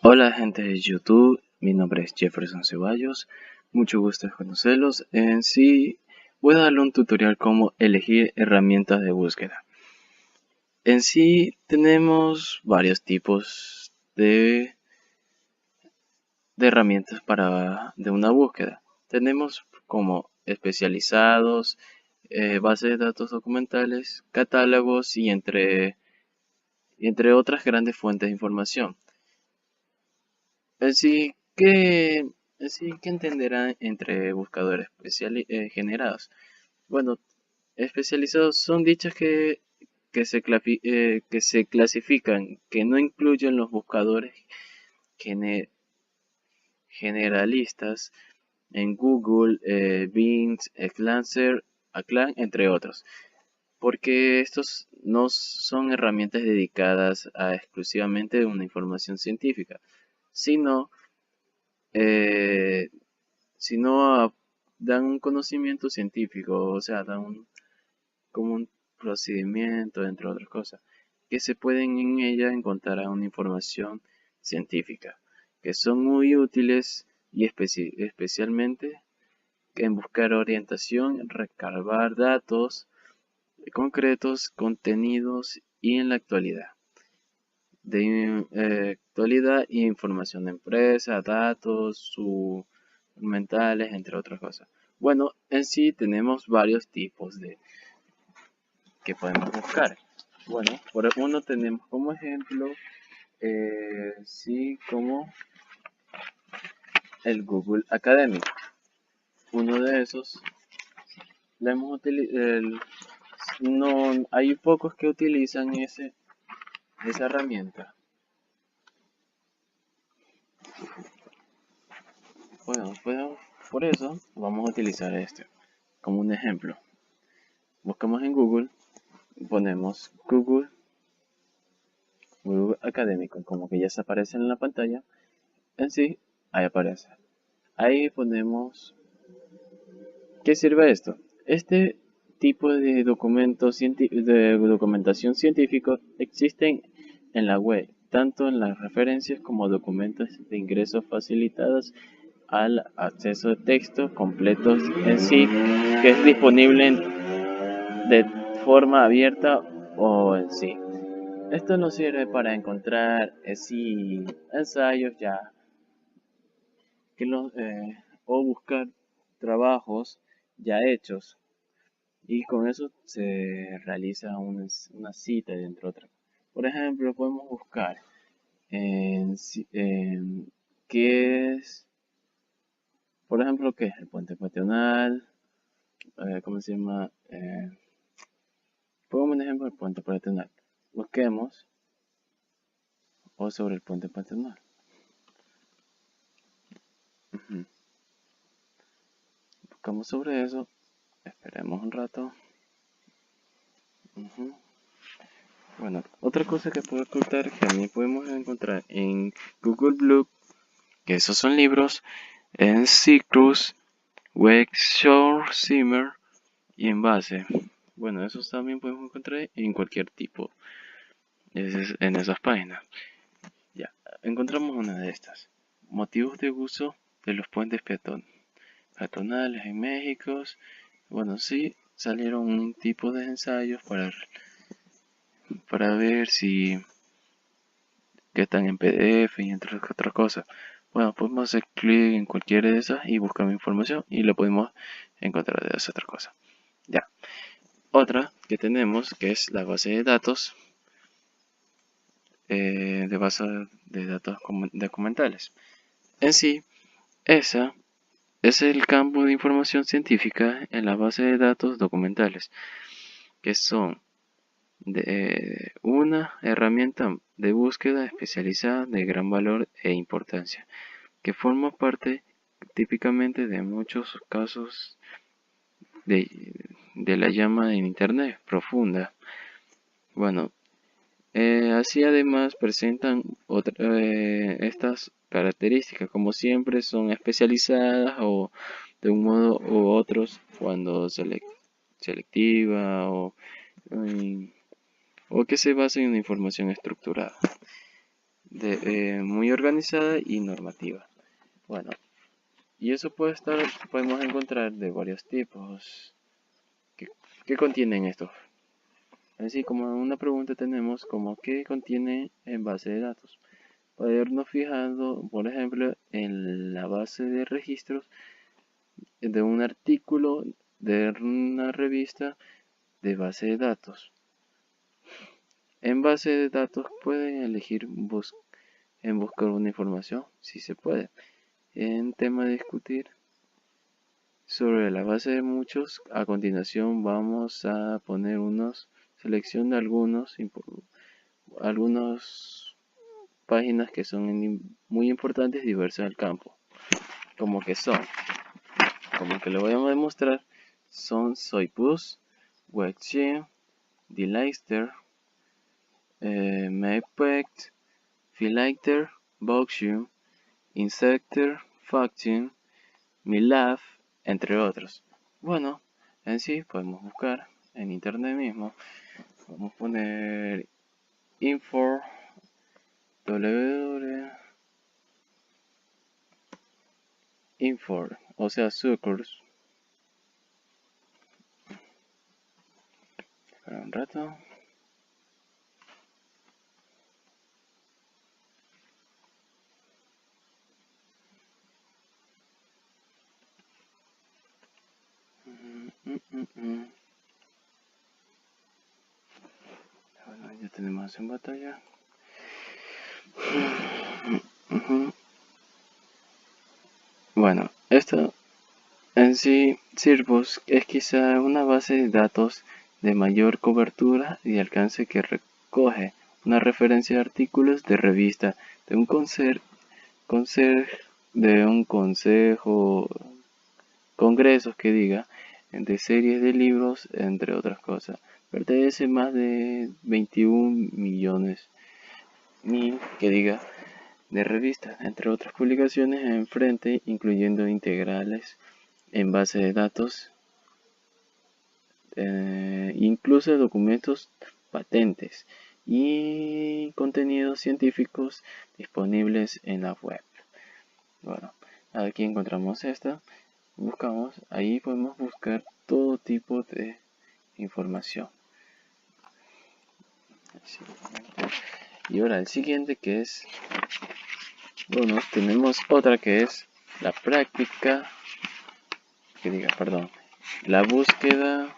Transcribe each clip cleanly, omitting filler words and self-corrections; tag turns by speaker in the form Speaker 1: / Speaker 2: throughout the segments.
Speaker 1: Hola gente de YouTube, mi nombre es Jefferson Ceballos, mucho gusto en conocerlos. En sí, voy a darle un tutorial cómo elegir herramientas de búsqueda. En sí, tenemos varios tipos de herramientas de una búsqueda. Tenemos como especializados, bases de datos documentales, catálogos y entre otras grandes fuentes de información. Así que, así que entenderán entre buscadores generados. Bueno, especializados son dichas que se clasifican, que no incluyen los buscadores gene- generalistas en Google, Bing, Lancer, Aclan, entre otros. Porque estos no son herramientas dedicadas a exclusivamente una información científica, sino eh, dan un conocimiento científico, o sea, como un procedimiento, entre otras cosas, que se pueden en ella encontrar una información científica, que son muy útiles y especialmente en buscar orientación, recabar datos concretos, contenidos y en la actualidad. Actualidad y información de empresa, datos, su mentales, entre otras cosas. Bueno, en sí tenemos varios tipos de que podemos buscar. Bueno, por uno tenemos como ejemplo, sí, como el Google Academic. Uno de esos, la hemos no, hay pocos que utilizan esa herramienta. Bueno, por eso vamos a utilizar este como un ejemplo. Buscamos en Google, ponemos Google Académico, como que ya se aparece en la pantalla. En sí, ahí aparece. Ahí ponemos, ¿qué sirve esto? Este tipo de de documentación científica existen en la web, tanto en las referencias como documentos de ingreso facilitados al acceso de textos completos en sí, que es disponible de forma abierta o en sí. Esto nos sirve para encontrar sí, ensayos ya que o buscar trabajos ya hechos y con eso se realiza una cita entre otras. Por ejemplo, podemos buscar en qué es, por ejemplo, qué es el puente peatonal, ¿cómo se llama? Pongamos un ejemplo del puente peatonal. Busquemos o sobre el puente peatonal. Ujú. Buscamos sobre eso, esperemos un rato. Ujú. Bueno, otra cosa que puedo ocultar que también podemos encontrar en Google Blue, que esos son libros, en Citrus, Wake Shore Simmer y en base. Bueno, esos también podemos encontrar en cualquier tipo, en esas páginas. Ya, encontramos una de estas. Motivos de uso de los puentes peatonales en México. Bueno, sí, salieron un tipo de ensayos para ver si que están en PDF y entre otras cosas. Bueno, podemos hacer clic en cualquiera de esas y buscar información y lo podemos encontrar de esa otra cosa. Ya. Otra que tenemos que es la base de datos de base de datos documentales. En sí, esa es el campo de información científica en la base de datos documentales, que son una herramienta de búsqueda especializada de gran valor e importancia, que forma parte típicamente de muchos casos de, de la llama en Internet profunda. Bueno, así además presentan estas características, como siempre son especializadas o de un modo u otros cuando selectiva o que se basa en una información estructurada. muy organizada y normativa. Bueno, y eso podemos encontrar de varios tipos. ¿Qué contienen estos? Así como una pregunta tenemos como ¿qué contiene en base de datos? Para irnos fijando, por ejemplo, en la base de registros de un artículo de una revista de base de datos. En base de datos pueden elegir en buscar una información, si se puede. En tema de discutir sobre la base de muchos, a continuación vamos a poner selección de algunas páginas que son muy importantes diversas al campo, como que le voy a demostrar, son Soypus, Webchen, Delister, Mapect, Philighter, Boxium, Insecter, Factin, Milaf, entre otros. Bueno, en sí podemos buscar en internet mismo. Vamos a poner info o sea, sucurs. Espera un rato. Bueno, ya tenemos en batalla. Bueno, esto en sí, Sirbus es quizá una base de datos de mayor cobertura y alcance que recoge una referencia de artículos de revista de un consejo, congresos que diga, de series de libros, entre otras cosas. Pertenece más de 21 millones que diga de revistas, entre otras publicaciones en frente, incluyendo integrales en base de datos, incluso documentos patentes y contenidos científicos disponibles en la web. Bueno, aquí encontramos esta, ahí podemos buscar todo tipo de información. Y ahora el siguiente que es, bueno, tenemos otra que es la práctica, la búsqueda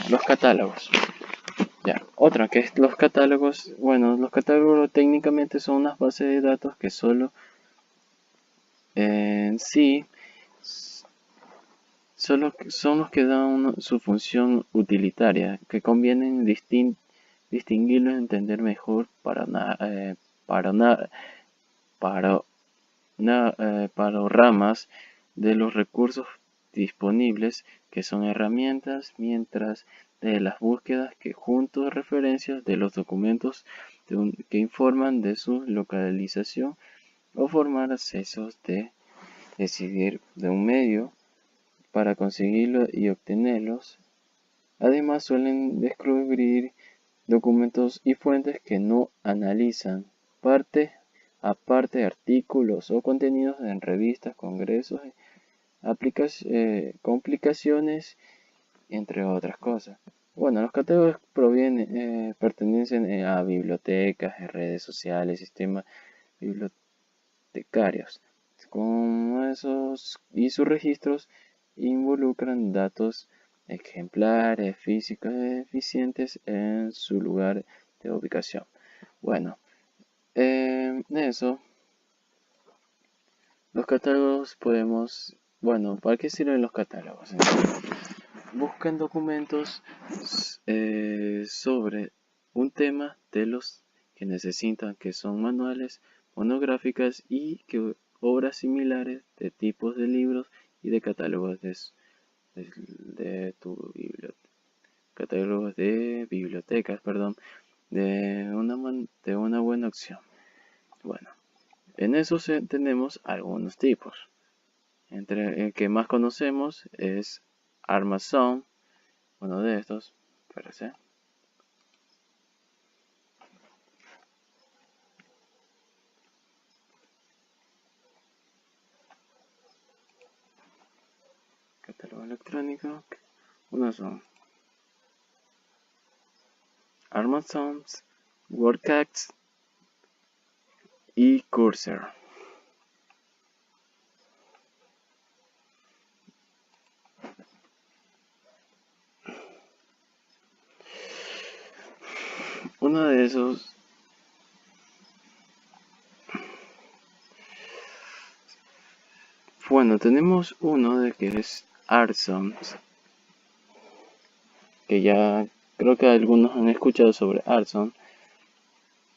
Speaker 1: los catálogos. Ya, otra que es los catálogos. Bueno, los catálogos técnicamente son unas bases de datos que solo en sí son los que dan su función utilitaria, que conviene distinguirlos y entender mejor ramas de los recursos disponibles, que son herramientas, mientras de las búsquedas que junto a referencias de los documentos que informan de su localización o formar accesos de decidir de un medio para conseguirlo y obtenerlos. Además suelen descubrir documentos y fuentes que no analizan aparte artículos o contenidos en revistas, congresos, complicaciones, entre otras cosas. Bueno, los catálogos pertenecen a bibliotecas, redes sociales, sistemas bibliotecarios. Como esos y sus registros involucran datos ejemplares físicos eficientes en su lugar de ubicación. Bueno, los catálogos ¿para qué sirven los catálogos? Buscan documentos sobre un tema de los que necesitan, que son manuales, monográficas y obras similares de tipos de libros y de catálogos de tu biblioteca. Catálogos de bibliotecas, de una buena opción. Bueno, en eso tenemos algunos tipos. Entre el que más conocemos es Amazon, uno de estos, parece. Catálogo electrónico. Unos son Amazon, WordCats y Cursor. Uno de esos bueno, tenemos uno de que es Arsons, que ya creo que algunos han escuchado sobre Arson.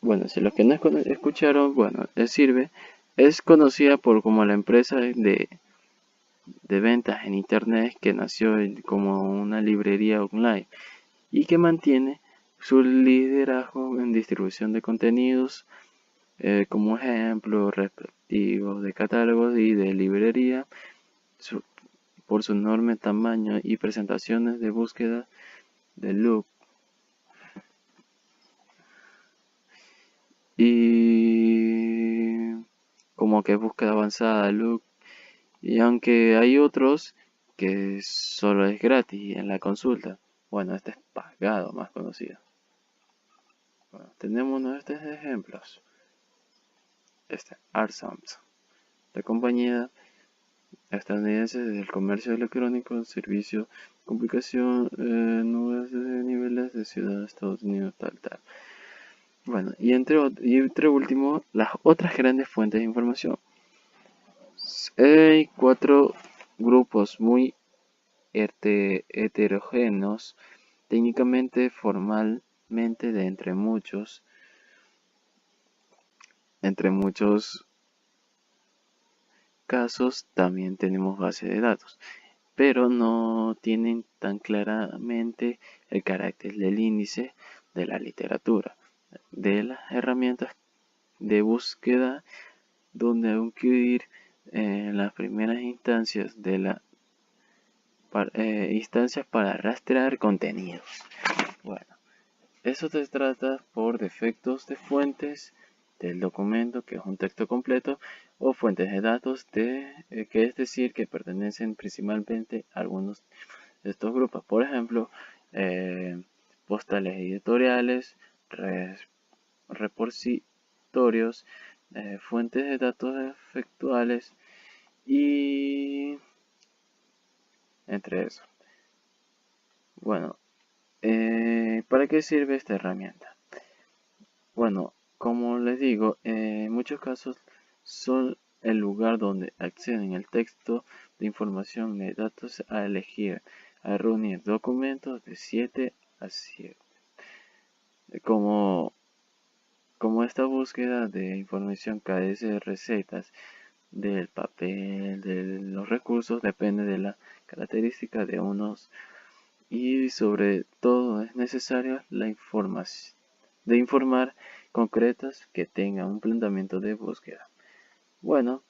Speaker 1: Bueno, si los que no escucharon, bueno, les sirve. Es conocida por como la empresa de ventas en internet que nació como una librería online y que mantiene su liderazgo en distribución de contenidos, como ejemplo respectivos de catálogos y de librería, por su enorme tamaño y presentaciones de búsqueda de look. Y como que búsqueda avanzada de look. Y aunque hay otros que solo es gratis en la consulta. Bueno, este es pagado, más conocido. Bueno, tenemos uno de estos ejemplos. Este, Arsons, la compañía estadounidense del comercio electrónico, servicio, comunicación, nubes de niveles de ciudad, Estados Unidos, tal. Bueno, y entre último, las otras grandes fuentes de información. Hay 4 grupos muy heterogéneos, técnicamente, formalmente, de entre muchos casos también tenemos base de datos, pero no tienen tan claramente el carácter del índice de la literatura, de las herramientas de búsqueda, donde acudir en las primeras instancias instancias para rastrear contenidos. Bueno, eso se trata por defectos de fuentes del documento, que es un texto completo, o fuentes de datos, que es decir, que pertenecen principalmente a algunos de estos grupos. Por ejemplo, postales editoriales, repositorios, fuentes de datos efectuales y entre eso. Bueno, ¿para qué sirve esta herramienta? Bueno, como les digo, en muchos casos son el lugar donde acceden el texto de información de datos a elegir, a reunir documentos de 7 a 7. Como esta búsqueda de información carece de recetas, del papel, de los recursos, depende de la característica de unos, y sobre todo es necesaria la información de informar concretas que tengan un planteamiento de búsqueda. Bueno,